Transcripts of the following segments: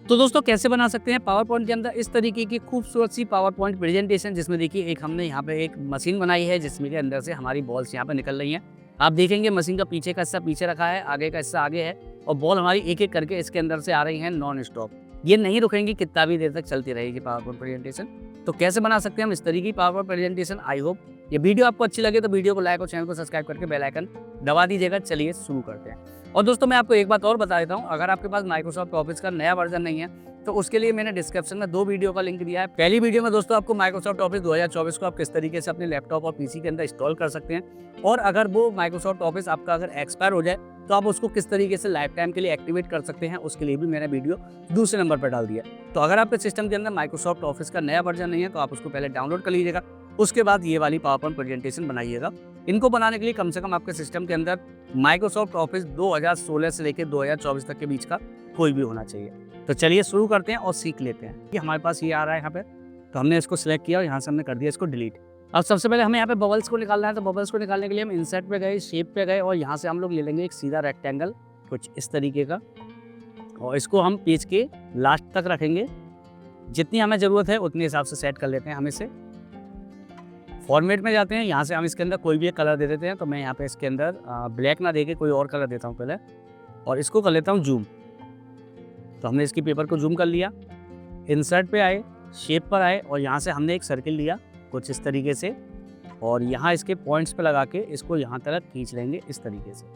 तो दोस्तों कैसे बना सकते हैं पावर पॉइंट के अंदर इस तरीके की खूबसूरत सी पावर पॉइंट प्रेजेंटेशन, जिसमें देखिए एक हमने यहाँ पे एक मशीन बनाई है जिसमें के अंदर से हमारी बॉल्स यहाँ पे निकल रही हैं। आप देखेंगे मशीन का पीछे का हिस्सा पीछे रखा है, आगे का हिस्सा आगे है और बॉल हमारी एक-एक करके इसके अंदर से आ रही हैं नॉन स्टॉप। ये नहीं रुकेंगी, कितना भी देर तक चलती रहेगी पावर पॉइंट प्रेजेंटेशन। तो कैसे बना सकते हैं हम इस तरीके की power point presentation? I hope ये वीडियो आपको अच्छी लगे तो वीडियो को लाइक और चैनल को सब्सक्राइब करके बेल आइकन दबा दीजिएगा। चलिए शुरू करते हैं। और दोस्तों मैं आपको एक बात और बता देता हूँ, अगर आपके पास माइक्रोसॉफ्ट ऑफिस का नया वर्जन नहीं है तो उसके लिए मैंने डिस्क्रिप्शन में 2 वीडियो का लिंक दिया है। पहली वीडियो में दोस्तों आपको माइक्रोसॉफ्ट ऑफिस 2024 को आप किस तरीके से अपने लैपटॉप और पीसी के अंदर इंस्टॉल कर सकते हैं, और अगर वो माइक्रोसॉफ्ट ऑफिस आपका अगर एक्सपायर हो जाए तो आप उसको किस तरीके से लाइफ टाइम के लिए एक्टिवेट कर सकते हैं, उसके लिए भी मैंने वीडियो दूसरे नंबर पर डाल दिया। तो अगर आपके सिस्टम के अंदर माइक्रोसॉफ्ट ऑफिस का नया वर्जन नहीं है तो आप उसको पहले डाउनलोड कर लीजिएगा, उसके बाद ये वाली पावर पॉइंट प्रेजेंटेशन बनाइएगा। इनको बनाने के लिए कम से कम आपके सिस्टम के अंदर माइक्रोसॉफ्ट ऑफिस 2016 से लेकर 2024 तक के बीच का कोई भी होना चाहिए। तो चलिए शुरू करते हैं और सीख लेते हैं। कि हमारे पास ये आ रहा है यहाँ पे, तो हमने इसको सिलेक्ट किया और यहाँ से हमने कर दिया इसको डिलीट। अब सबसे पहले हमें यहाँ पे बबल्स को निकालना है, तो बबल्स को निकालने के लिए हम इंसर्ट पे गए, शेप पे गए और यहाँ से हम लोग ले लेंगे एक सीधा रेक्टेंगल कुछ इस तरीके का, और इसको हम पेज के लास्ट तक रखेंगे। जितनी हमें ज़रूरत है उतने हिसाब से सेट कर लेते हैं हम इसे। फॉर्मेट में जाते हैं, यहाँ से हम इसके अंदर कोई भी एक कलर दे देते हैं। तो मैं यहाँ पे इसके अंदर ब्लैक ना देके कोई और कलर देता हूँ पहले, और इसको कर लेता हूँ जूम। तो हमने इसकी पेपर को जूम कर लिया, इंसर्ट पे आए, शेप पर आए और यहाँ से हमने एक सर्किल लिया कुछ इस तरीके से, और यहाँ इसके पॉइंट्स पे लगा के इसको यहाँ तक खींच लेंगे इस तरीके से।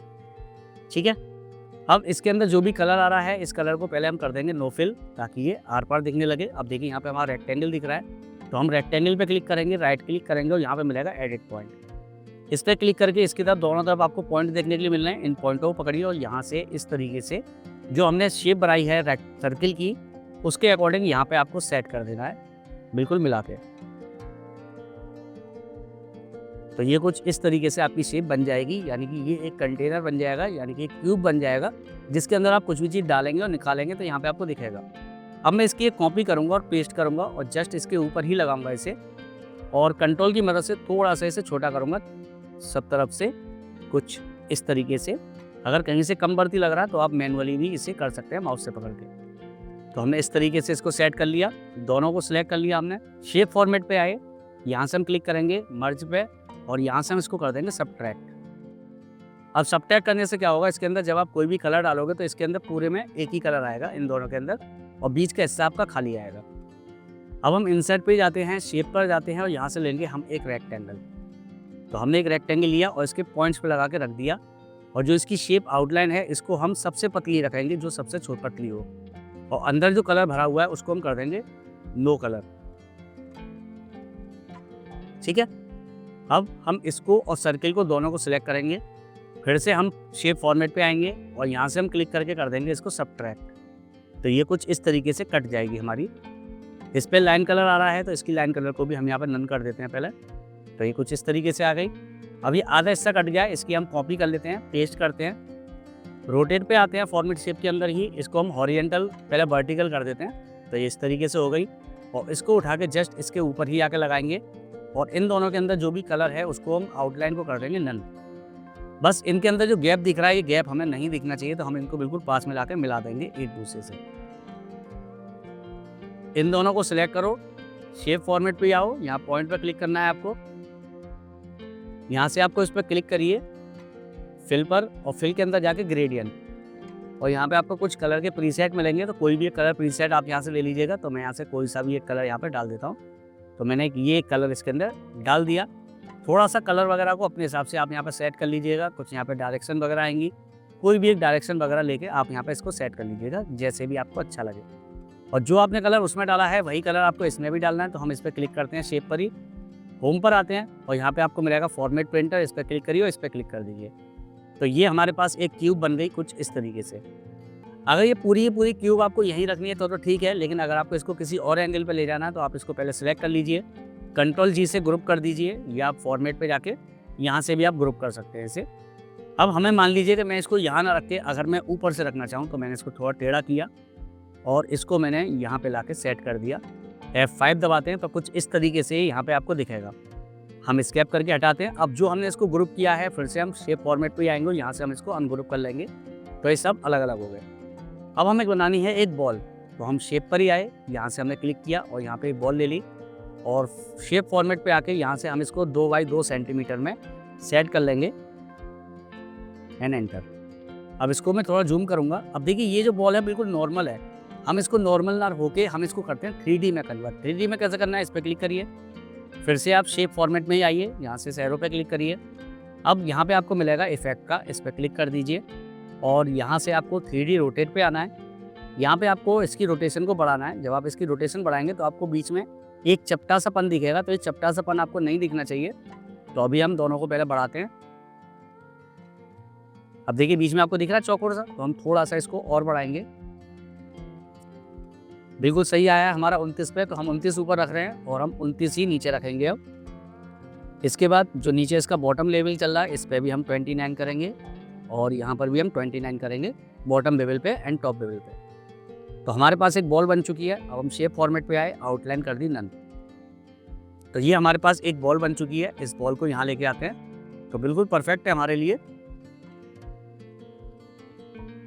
ठीक है, अब इसके अंदर जो भी कलर आ रहा है इस कलर को पहले हम कर देंगे नो फिल, ताकि ये आर पार दिखने लगे। अब देखिए यहाँ पे हमारा रेक्टेंगल दिख रहा है, तो हम रेक्टेंगल पे क्लिक करेंगे, राइट क्लिक करेंगे और यहाँ पे मिलेगा एडिट पॉइंट। इस पर क्लिक करके इसकी तरफ दोनों तरफ आपको पॉइंट देखने के लिए मिल रहे हैं। इन पॉइंटों को पकड़िए और यहाँ से इस तरीके से जो हमने शेप बनाई है सर्किल की, उसके अकॉर्डिंग यहाँ पे आपको सेट कर देना है, बिल्कुल मिला के। तो ये कुछ इस तरीके से आपकी शेप बन जाएगी, यानी कि ये एक कंटेनर बन जाएगा, यानी कि एक क्यूब बन जाएगा, जिसके अंदर आप कुछ भी चीज़ डालेंगे और निकालेंगे तो यहाँ पे आपको दिखेगा। अब मैं इसकी एक कॉपी करूँगा और पेस्ट करूँगा और जस्ट इसके ऊपर ही लगाऊंगा इसे, और कंट्रोल की मदद से थोड़ा सा इसे छोटा करूँगा सब तरफ से कुछ इस तरीके से। अगर कहीं से कम बढ़ती लग रहा है तो आप मैनुअली भी इसे कर सकते हैं माउस से पकड़ के। तो हमने इस तरीके से इसको सेट कर लिया, दोनों को सिलेक्ट कर लिया हमने। शेप फॉर्मेट पे आए, यहाँ से हम क्लिक करेंगे मर्ज पे और यहाँ से हम इसको कर देंगे सबट्रैक्ट। अब सबट्रैक्ट करने से क्या होगा, इसके अंदर जब आप कोई भी कलर डालोगे तो इसके अंदर पूरे में एक ही कलर आएगा इन दोनों के अंदर, और बीच का हिस्सा आपका खाली आएगा। अब हम इंसर्ट पे जाते हैं, शेप पर जाते हैं और यहाँ से लेंगे हम एक रेक्टेंगल। तो हमने एक रेक्टेंगल लिया और इसके पॉइंट्स पे लगा के रख दिया, और जो इसकी शेप आउटलाइन है इसको हम सबसे पतली रखेंगे, जो सबसे छोटी पतली हो, और अंदर जो कलर भरा हुआ है उसको हम कर देंगे नो कलर। ठीक है, अब हम इसको और सर्किल को दोनों को सिलेक्ट करेंगे, फिर से हम शेप फॉर्मेट पे आएंगे और यहाँ से हम क्लिक करके कर देंगे इसको सबट्रैक्ट। तो ये कुछ इस तरीके से कट जाएगी हमारी। इस पर लाइन कलर आ रहा है तो इसकी लाइन कलर को भी हम यहाँ पर नन कर देते हैं पहले। तो ये कुछ इस तरीके से आ गई। अब ये आधा हिस्सा कट गया, इसकी हम कॉपी कर लेते हैं, पेस्ट करते हैं, रोटेट पे आते हैं, फॉर्मेट शेप के अंदर ही इसको हम हॉरिजेंटल पहले वर्टिकल कर देते हैं। तो ये इस तरीके से हो गई, और इसको उठा के जस्ट इसके ऊपर ही आके लगाएंगे, और इन दोनों के अंदर जो भी कलर है उसको हम आउटलाइन को कर देंगे नन। बस इनके अंदर जो गैप दिख रहा है ये गैप हमें नहीं दिखना चाहिए, तो हम इनको बिल्कुल पास में लाके मिला देंगे एक दूसरे से। इन दोनों को सिलेक्ट करो, शेप फॉर्मेट पे आओ, यहाँ पॉइंट पर क्लिक करना है आपको, यहाँ से आपको इस पर क्लिक करिए फिल पर, और फिल के अंदर जाके ग्रेडियंट, और यहाँ पे आपको कुछ कलर के प्रीसेट मिलेंगे, तो कोई भी एक कलर प्रीसेट आप यहाँ से ले लीजिएगा। तो मैं यहाँ से कोई सा भी एक कलर यहाँ पे डाल देता हूँ। तो मैंने ये कलर इसके अंदर डाल दिया। थोड़ा सा कलर वगैरह को अपने हिसाब से आप यहाँ पे सेट कर लीजिएगा। कुछ यहाँ पे डायरेक्शन वगैरह आएंगी, कोई भी एक डायरेक्शन वगैरह लेके आप यहाँ पे इसको सेट कर लीजिएगा जैसे भी आपको अच्छा लगे। और जो आपने कलर उसमें डाला है वही कलर आपको इसमें भी डालना है। तो हम इस पर क्लिक करते हैं, शेप पर ही होम पर आते हैं और यहाँ पे आपको मिलेगा फॉर्मेट प्रिंटर, इस पर क्लिक करिए और इस पर क्लिक कर दीजिए। तो ये हमारे पास एक क्यूब बन गई कुछ इस तरीके से। अगर ये पूरी क्यूब आपको यहीं रखनी है तो ठीक है, लेकिन अगर आपको इसको किसी और एंगल पे ले जाना है तो आप इसको पहले सेलेक्ट कर लीजिए, कंट्रोल जी से ग्रुप कर दीजिए, या आप फॉर्मेट पे जाके यहाँ से भी आप ग्रुप कर सकते हैं इसे। अब हमें मान लीजिए कि मैं इसको यहाँ ना रख के अगर मैं ऊपर से रखना चाहूँ तो मैंने इसको थोड़ा टेढ़ा किया और इसको मैंने यहाँ पे लाके सेट कर दिया। F5 दबाते हैं तो कुछ इस तरीके से यहाँ पे आपको दिखेगा। हम स्केप करके हटाते हैं। अब जो हमने इसको ग्रुप किया है फिर से हम शेप फॉर्मेट पे आएंगे, यहाँ से हम इसको अनग्रुप कर लेंगे। तो ये सब अलग अलग हो गए। अब हमें बनानी है एक बॉल। तो हम शेप पर ही आए, यहाँ से हमने क्लिक किया और यहाँ पे एक बॉल ले ली और शेप फॉर्मेट पे आके यहाँ से हम इसको 2 बाई 2 सेंटीमीटर में सेट कर लेंगे एंड एंटर। अब इसको मैं थोड़ा जूम करूँगा। अब देखिए ये जो बॉल है बिल्कुल नॉर्मल है, हम इसको नॉर्मल ना होके हम इसको करते हैं 3D में कन्वर्ट। 3D में कैसे करना है, इस पर क्लिक करिए, फिर से आप शेप फॉर्मेट में ही आइए, यहाँ से एरो पे क्लिक करिए। अब यहाँ पे आपको मिलेगा इफेक्ट का, इस पर क्लिक कर दीजिए और यहाँ से आपको 3D रोटेट पे आना है। यहाँ पे आपको इसकी रोटेशन को बढ़ाना है। जब आप इसकी रोटेशन बढ़ाएंगे तो आपको बीच में एक चपटा सा पन दिखेगा, तो ये चपटा सा पन आपको नहीं दिखना चाहिए। तो अभी हम दोनों को पहले बढ़ाते हैं। अब देखिए बीच में आपको दिख रहा है चौकोर सा, तो हम थोड़ा सा इसको और बढ़ाएंगे। बिल्कुल सही आया है हमारा 29 पे, तो हम 29 ऊपर रख रहे हैं और हम 29 ही नीचे रखेंगे। अब इसके बाद जो नीचे इसका बॉटम लेवल चल रहा है, इस पर भी हम 29 करेंगे और यहाँ पर भी हम 29 करेंगे, बॉटम लेवल पे एंड टॉप लेवल पे। तो हमारे पास एक बॉल बन चुकी है। अब हम शेप फॉर्मेट पे आए, आउटलाइन कर दी नन। तो ये हमारे पास एक बॉल बन चुकी है। इस बॉल को यहाँ लेके आते हैं, तो बिल्कुल परफेक्ट है हमारे लिए।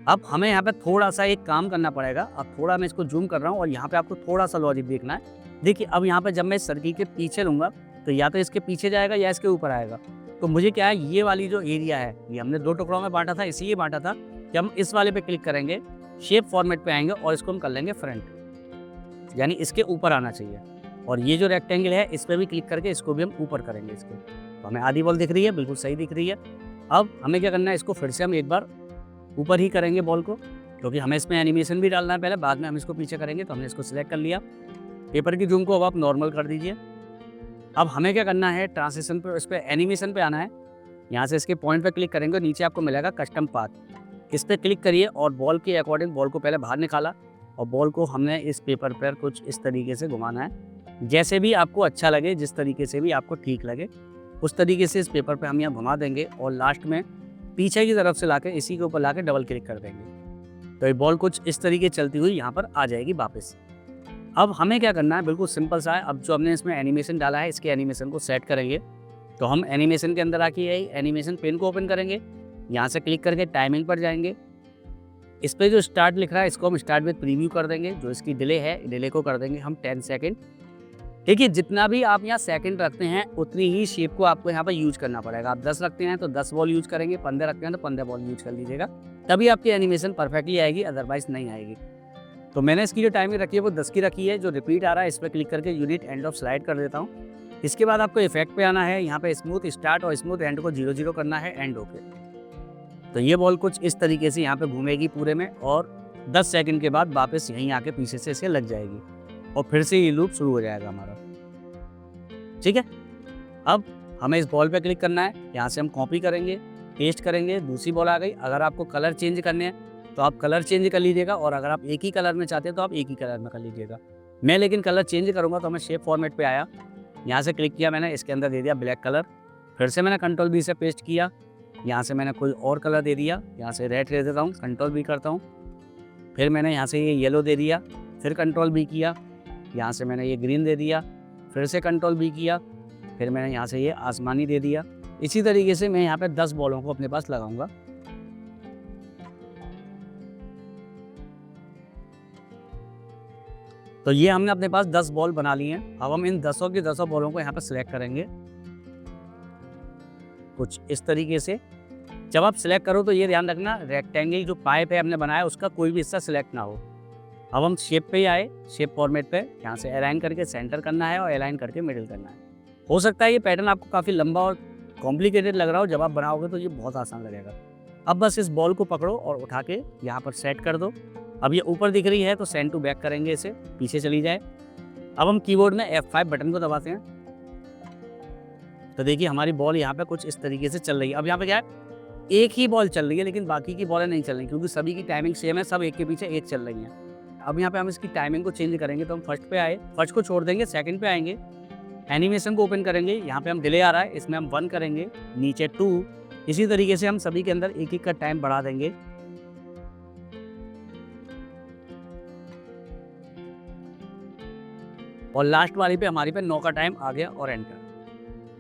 अब हमें यहाँ पे थोड़ा सा एक काम करना पड़ेगा। अब थोड़ा मैं इसको जूम कर रहा हूँ और यहाँ पे आपको थोड़ा सा लॉजिक देखना है। देखिए अब यहाँ पे जब मैं सर्किल के पीछे लूँगा तो या तो इसके पीछे जाएगा या इसके ऊपर आएगा। तो मुझे क्या है, ये वाली जो एरिया है ये हमने 2 टुकड़ों में बांटा था, इसीलिए बांटा था कि हम इस वाले पे क्लिक करेंगे, शेप फॉर्मेट पे आएंगे और इसको हम कर लेंगे फ्रंट, यानी इसके ऊपर आना चाहिए। और ये जो रेक्टेंगल है इस पर भी क्लिक करके इसको भी हम ऊपर करेंगे इसके। तो हमें आधी बॉल दिख रही है, बिल्कुल सही दिख रही है। अब हमें क्या करना है, इसको फिर से हम एक बार ऊपर ही करेंगे बॉल को, क्योंकि हमें इसमें एनिमेशन भी डालना है पहले, बाद में हम इसको पीछे करेंगे। तो हमने इसको सिलेक्ट कर लिया। पेपर की जूम को अब आप नॉर्मल कर दीजिए। अब हमें क्या करना है, ट्रांजिशन पे, इस पर एनिमेशन पे आना है। यहाँ से इसके पॉइंट पे क्लिक करेंगे, नीचे आपको मिलेगा कस्टम पाथ, इस पर क्लिक करिए और बॉल के अकॉर्डिंग बॉल को पहले बाहर निकाला और बॉल को हमने इस पेपर पर कुछ इस तरीके से घुमाना है, जैसे भी आपको अच्छा लगे, जिस तरीके से भी आपको ठीक लगे उस तरीके से इस पेपर पे हम यहाँ घुमा देंगे और लास्ट में पीछे की तरफ से लाके इसी के ऊपर लाके डबल क्लिक कर देंगे। तो ये बॉल कुछ इस तरीके चलती हुई यहाँ पर आ जाएगी वापस। अब हमें क्या करना है, बिल्कुल सिंपल सा है। अब जो हमने इसमें एनिमेशन डाला है, इसके एनिमेशन को सेट करेंगे। तो हम एनिमेशन के अंदर आके यही एनिमेशन पेन को ओपन करेंगे, यहाँ से क्लिक करके टाइमिंग पर जाएंगे। इस पर जो स्टार्ट लिख रहा है इसको हम स्टार्ट विद प्रीव्यू कर देंगे। जो इसकी डिले है, डिले को कर देंगे हम 10 सेकेंड। देखिए जितना भी आप यहाँ सेकंड रखते हैं उतनी ही शेप को आपको यहाँ पर यूज करना पड़ेगा। आप 10 रखते हैं तो 10 बॉल यूज करेंगे, 15 रखते हैं तो 15 बॉल यूज कर लीजिएगा, तभी आपकी एनिमेशन परफेक्टली आएगी, अदरवाइज नहीं आएगी। तो मैंने इसकी जो टाइमिंग रखी है वो 10 की रखी है। जो रिपीट आ रहा है इस पर क्लिक करके यूनिट एंड ऑफ स्लाइड कर देता हूँ। इसके बाद आपको इफेक्ट पे आना है, यहाँ पे स्मूथ स्टार्ट और स्मूथ एंड को 0-0 करना है एंड ओके। तो ये बॉल कुछ इस तरीके से यहाँ पे घूमेगी पूरे में और 10 सेकंड के बाद वापस यहीं आके पीछे से इसे लग जाएगी और फिर से ये लूप शुरू हो जाएगा हमारा। ठीक है, अब हमें इस बॉल पे क्लिक करना है, यहाँ से हम कॉपी करेंगे, पेस्ट करेंगे, दूसरी बॉल आ गई। अगर आपको कलर चेंज करने हैं तो आप कलर चेंज कर लीजिएगा और अगर आप एक ही कलर में चाहते हैं तो आप एक ही कलर में कर लीजिएगा। मैं लेकिन कलर चेंज करूँगा, तो मैं शेप फॉर्मेट पे आया, यहाँ से क्लिक किया मैंने, इसके अंदर दे दिया ब्लैक कलर। फिर से मैंने कंट्रोल बी से पेस्ट किया, यहाँ से मैंने कोई और कलर दे दिया, यहाँ से रेड दे देता हूँ, कंट्रोल बी करता हूँ। फिर मैंने यहाँ से ये येलो दे दिया, फिर कंट्रोल बी किया, यहाँ से मैंने ये ग्रीन दे दिया, फिर से कंट्रोल बी किया, फिर मैंने यहाँ से ये आसमानी दे दिया। इसी तरीके से मैं यहाँ पे 10 बॉलों को अपने पास लगाऊंगा। तो ये हमने अपने पास 10 बॉल बना ली हैं। अब हम इन 10 की 10 बॉलों को यहाँ पे सिलेक्ट करेंगे कुछ इस तरीके से। जब आप सिलेक्ट करो तो ये ध्यान रखना, रेक्टेंगल जो पाइप है हमने बनाया उसका कोई भी हिस्सा सिलेक्ट ना हो। अब हम शेप पे ही आए, शेप फॉर्मेट पे, यहाँ से अलाइन करके सेंटर करना है और अलाइन करके मिडिल करना है। हो सकता है ये पैटर्न आपको काफ़ी लंबा और कॉम्प्लिकेटेड लग रहा हो, जब आप बनाओगे तो ये बहुत आसान लगेगा। अब बस इस बॉल को पकड़ो और उठा के यहाँ पर सेट कर दो। अब ये ऊपर दिख रही है तो सेंड टू बैक करेंगे, इसे पीछे चली जाए। अब हम कीबोर्ड में F5 बटन को दबाते हैं तो देखिए हमारी बॉल यहाँ पे कुछ इस तरीके से चल रही है। अब यहाँ पे क्या है, एक ही बॉल चल रही है लेकिन बाकी की बॉलें नहीं चल रही, क्योंकि सभी की टाइमिंग सेम है, सब एक के पीछे एक चल रही हैं। अब यहाँ पे हम इसकी टाइमिंग को चेंज करेंगे, तो हम फर्स्ट पे आए, फर्स्ट को छोड़ देंगे, सेकंड पे आएंगे, एनिमेशन को ओपन करेंगे। यहाँ पे हम डिले आ रहा है, इसमें हम 1 करेंगे, नीचे 2। इसी तरीके से हम सभी के अंदर एक एक का टाइम बढ़ा देंगे। और लास्ट वाली पे हमारी पे 9 का टाइम आ गया और एंटर।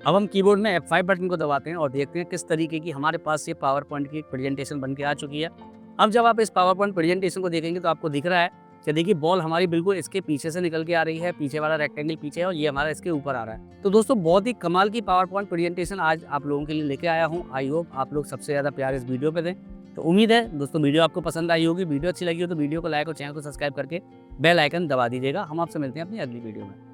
अब हम कीबोर्ड में F5 बटन को दबाते हैं और देखते हैं किस तरीके की हमारे पास ये पावर पॉइंट की प्रेजेंटेशन बन के आ चुकी है। अब जब आप इस पावर पॉइंट प्रेजेंटेशन को देखेंगे तो आपको दिख रहा है कि देखिए बॉल हमारी बिल्कुल इसके पीछे से निकल के आ रही है, पीछे वाला रेक्टेंगल पीछे है और ये हमारा इसके ऊपर आ रहा है। तो दोस्तों बहुत ही कमाल की पावर पॉइंट प्रेजेंटेशन आज आप लोगों के लिए लेके आया हूँ। आई होप आप लोग सबसे ज़्यादा प्यार इस वीडियो पे दें। तो उम्मीद है दोस्तों वीडियो आपको पसंद आई होगी। वीडियो अच्छी लगी हो तो वीडियो को लाइक और चैनल को सब्सक्राइब करके बेल आइकन दबा दीजिएगा। हम आपसे मिलते हैं अपनी अगली वीडियो में।